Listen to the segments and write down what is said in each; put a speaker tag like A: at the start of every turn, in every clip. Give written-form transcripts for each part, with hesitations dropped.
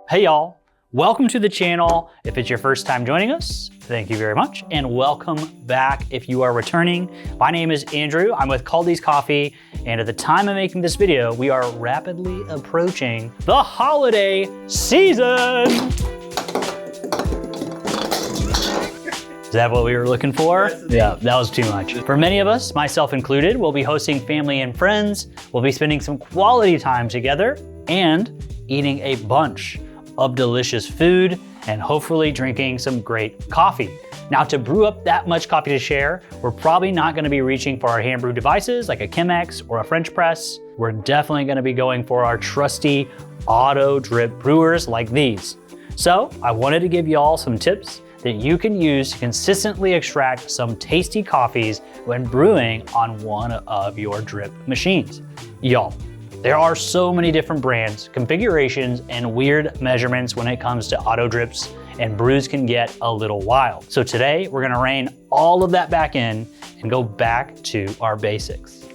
A: Hey y'all, welcome to the channel. If it's your first time joining us, thank you very much, and welcome back if you are returning. My name is Andrew, I'm with Caldi's Coffee, and at the time of making this video, we are rapidly approaching the holiday season. Is that what we were looking for? Yeah, that was too much. For many of us, myself included, we'll be hosting family and friends, we'll be spending some quality time together, and eating a bunch of delicious food, and hopefully drinking some great coffee. Now, to brew up that much coffee to share, we're probably not gonna be reaching for our hand brew devices like a Chemex or a French press. We're definitely gonna be going for our trusty auto drip brewers like these. So I wanted to give y'all some tips that you can use to consistently extract some tasty coffees when brewing on one of your drip machines. Y'all, there are so many different brands, configurations, and weird measurements when it comes to auto drips, and brews can get a little wild. So today, we're gonna rein all of that back in and go back to our basics.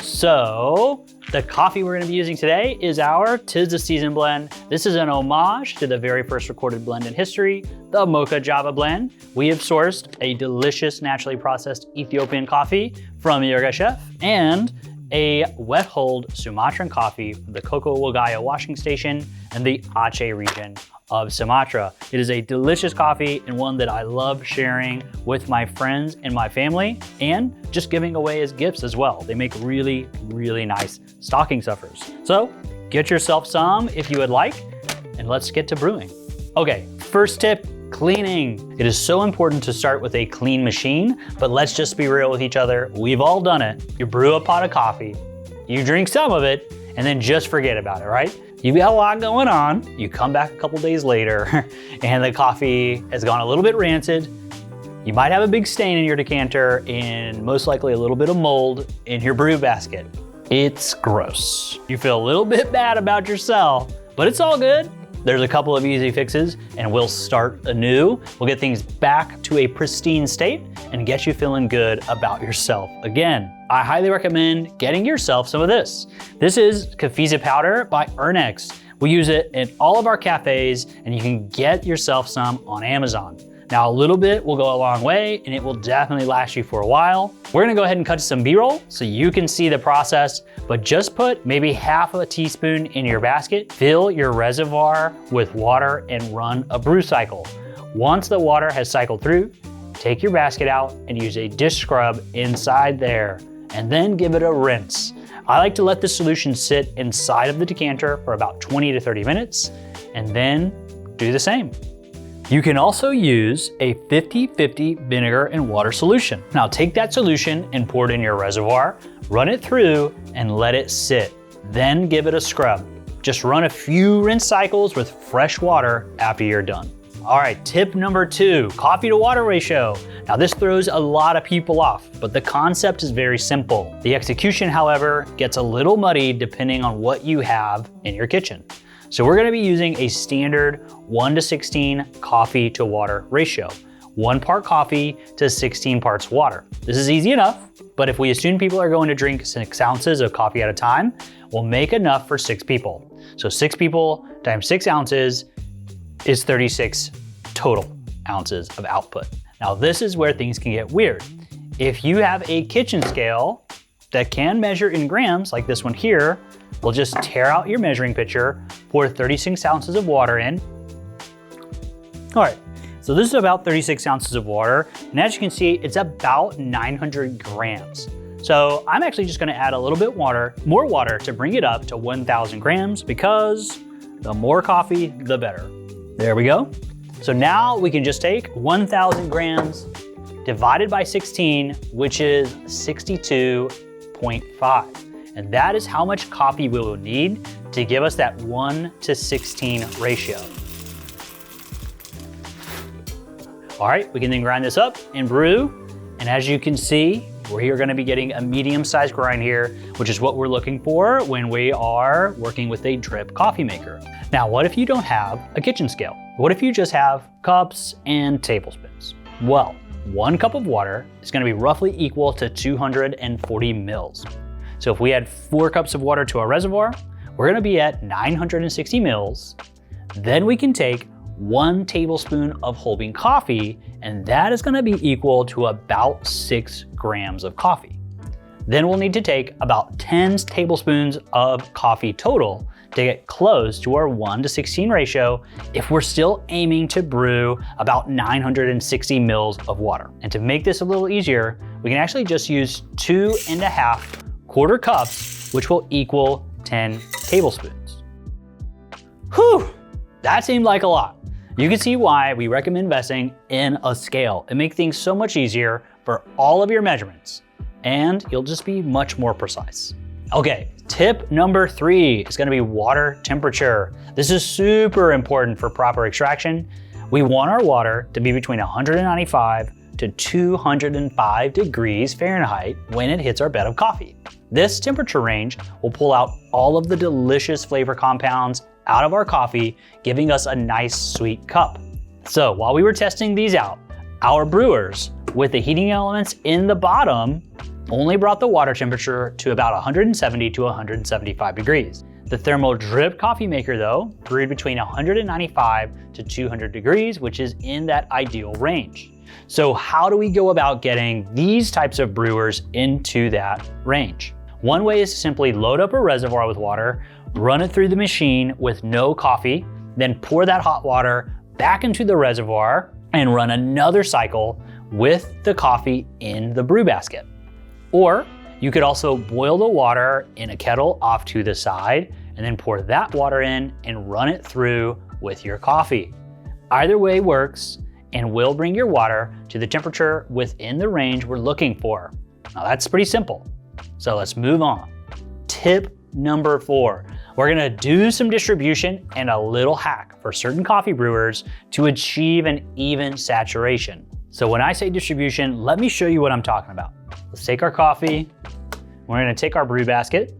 A: So, the coffee we're gonna be using today is our 'Tis the Season blend. This is an homage to the very first recorded blend in history, the Mocha Java blend. We have sourced a delicious, naturally processed Ethiopian coffee from Yoga Chef, and a wet hold Sumatran coffee from the Coco Wagaya washing station in the Aceh region of Sumatra. It is a delicious coffee and one that I love sharing with my friends and my family, and just giving away as gifts as well. They make really, really nice stocking stuffers. So get yourself some if you would like, and let's get to brewing. Okay, first tip, cleaning. It is so important to start with a clean machine, but let's just be real with each other. We've all done it. You brew a pot of coffee, you drink some of it, and then just forget about it, right? You've got a lot going on. You come back a couple days later and the coffee has gone a little bit rancid. You might have a big stain in your decanter and most likely a little bit of mold in your brew basket. It's gross. You feel a little bit bad about yourself, but it's all good. There's a couple of easy fixes and we'll start anew. We'll get things back to a pristine state and get you feeling good about yourself again. I highly recommend getting yourself some of this. This is Cafeza powder by Ernex. We use it in all of our cafes and you can get yourself some on Amazon. Now a little bit will go a long way and it will definitely last you for a while. We're gonna go ahead and cut to some B-roll so you can see the process, but just put maybe half of a teaspoon in your basket, fill your reservoir with water and run a brew cycle. Once the water has cycled through, take your basket out and use a dish scrub inside there, and then give it a rinse. I like to let the solution sit inside of the decanter for about 20 to 30 minutes, and then do the same. You can also use a 50-50 vinegar and water solution. Now take that solution and pour it in your reservoir, run it through and let it sit. Then give it a scrub. Just run a few rinse cycles with fresh water after you're done. All right, tip number 2, coffee to water ratio. Now this throws a lot of people off, but the concept is very simple. The execution, however, gets a little muddy depending on what you have in your kitchen. So we're gonna be using a standard 1:16 coffee to water ratio. 1 part coffee to 16 parts water. This is easy enough, but if we assume people are going to drink 6 ounces of coffee at a time, we'll make enough for 6 people. So 6 people times 6 ounces is 36 total ounces of output. Now this is where things can get weird. If you have a kitchen scale that can measure in grams, like this one here, we'll just tear out your measuring pitcher, pour 36 ounces of water in. All right, so this is about 36 ounces of water, and as you can see, it's about 900 grams. So I'm actually just gonna add a little bit more water to bring it up to 1,000 grams because the more coffee, the better. There we go. So now we can just take 1,000 grams divided by 16, which is 62.5. And that is how much coffee we will need to give us that 1:16 ratio. All right, we can then grind this up and brew. And as you can see, we're gonna be getting a medium-sized grind here, which is what we're looking for when we are working with a drip coffee maker. Now, what if you don't have a kitchen scale? What if you just have cups and tablespoons? Well, 1 cup of water is gonna be roughly equal to 240 mils. So if we add 4 cups of water to our reservoir, we're gonna be at 960 mils. Then we can take 1 tablespoon of whole bean coffee, and that is gonna be equal to about 6 grams of coffee. Then we'll need to take about 10 tablespoons of coffee total to get close to our 1:16 ratio if we're still aiming to brew about 960 mils of water. And to make this a little easier, we can actually just use 2.5 quarter cups, which will equal 10 tablespoons. Whew, that seemed like a lot. You can see why we recommend investing in a scale. It makes things so much easier for all of your measurements, and you'll just be much more precise. Okay, tip number 3 is gonna be water temperature. This is super important for proper extraction. We want our water to be between 195 to 205 degrees Fahrenheit when it hits our bed of coffee. This temperature range will pull out all of the delicious flavor compounds out of our coffee, giving us a nice sweet cup. So while we were testing these out, our brewers with the heating elements in the bottom only brought the water temperature to about 170 to 175 degrees. The thermal drip coffee maker though, brewed between 195 to 200 degrees, which is in that ideal range. So how do we go about getting these types of brewers into that range? One way is to simply load up a reservoir with water, run it through the machine with no coffee, then pour that hot water back into the reservoir and run another cycle with the coffee in the brew basket. Or you could also boil the water in a kettle off to the side and then pour that water in and run it through with your coffee. Either way works and will bring your water to the temperature within the range we're looking for. Now that's pretty simple. So let's move on. Tip number 4. We're gonna do some distribution and a little hack for certain coffee brewers to achieve an even saturation. So when I say distribution, let me show you what I'm talking about. Let's take our coffee. We're gonna take our brew basket.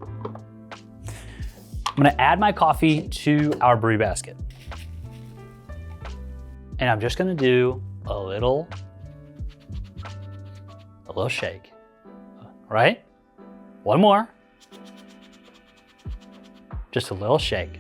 A: I'm gonna add my coffee to our brew basket. And I'm just gonna do a little shake, right? One more. Just a little shake.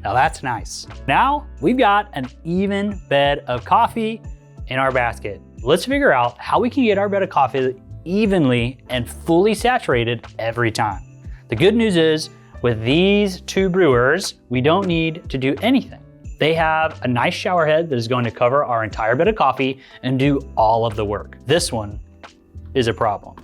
A: Now that's nice. Now we've got an even bed of coffee in our basket. Let's figure out how we can get our bed of coffee evenly and fully saturated every time. The good news is with these 2 brewers, we don't need to do anything. They have a nice shower head that is going to cover our entire bed of coffee and do all of the work. This one is a problem.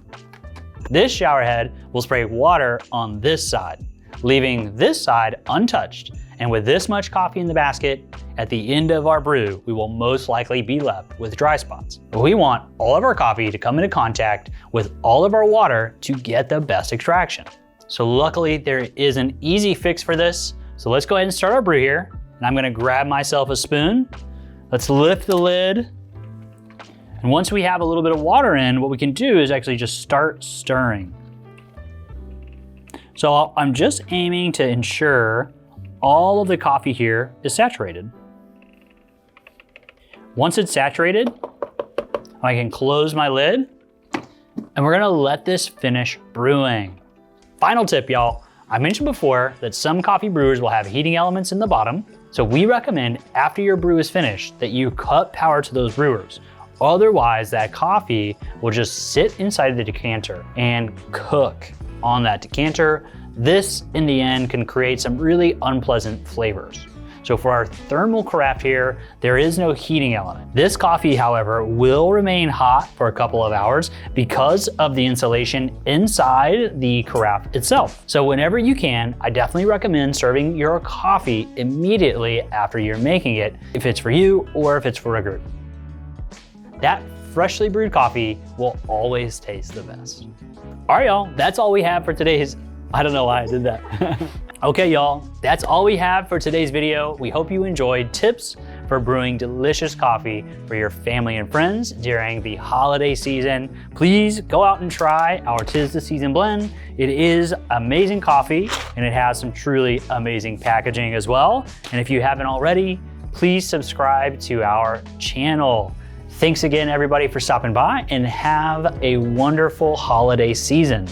A: This shower head will spray water on this side, leaving this side untouched. And with this much coffee in the basket, at the end of our brew, we will most likely be left with dry spots. But we want all of our coffee to come into contact with all of our water to get the best extraction. So luckily there is an easy fix for this. So let's go ahead and start our brew here. And I'm gonna grab myself a spoon. Let's lift the lid. And once we have a little bit of water in, what we can do is actually just start stirring. So I'm just aiming to ensure all of the coffee here is saturated. Once it's saturated, I can close my lid and we're gonna let this finish brewing. Final tip, y'all. I mentioned before that some coffee brewers will have heating elements in the bottom. So we recommend after your brew is finished that you cut power to those brewers. Otherwise, that coffee will just sit inside the decanter and cook on that decanter. This, in the end, can create some really unpleasant flavors. So for our thermal carafe here, there is no heating element. This coffee, however, will remain hot for a couple of hours because of the insulation inside the carafe itself. So whenever you can, I definitely recommend serving your coffee immediately after you're making it, if it's for you or if it's for a group. That freshly brewed coffee will always taste the best. All right, y'all, that's all we have for today's, I don't know why I did that. Okay, y'all, that's all we have for today's video. We hope you enjoyed tips for brewing delicious coffee for your family and friends during the holiday season. Please go out and try our 'Tis the Season blend. It is amazing coffee and it has some truly amazing packaging as well. And if you haven't already, please subscribe to our channel. Thanks again, everybody, for stopping by and have a wonderful holiday season.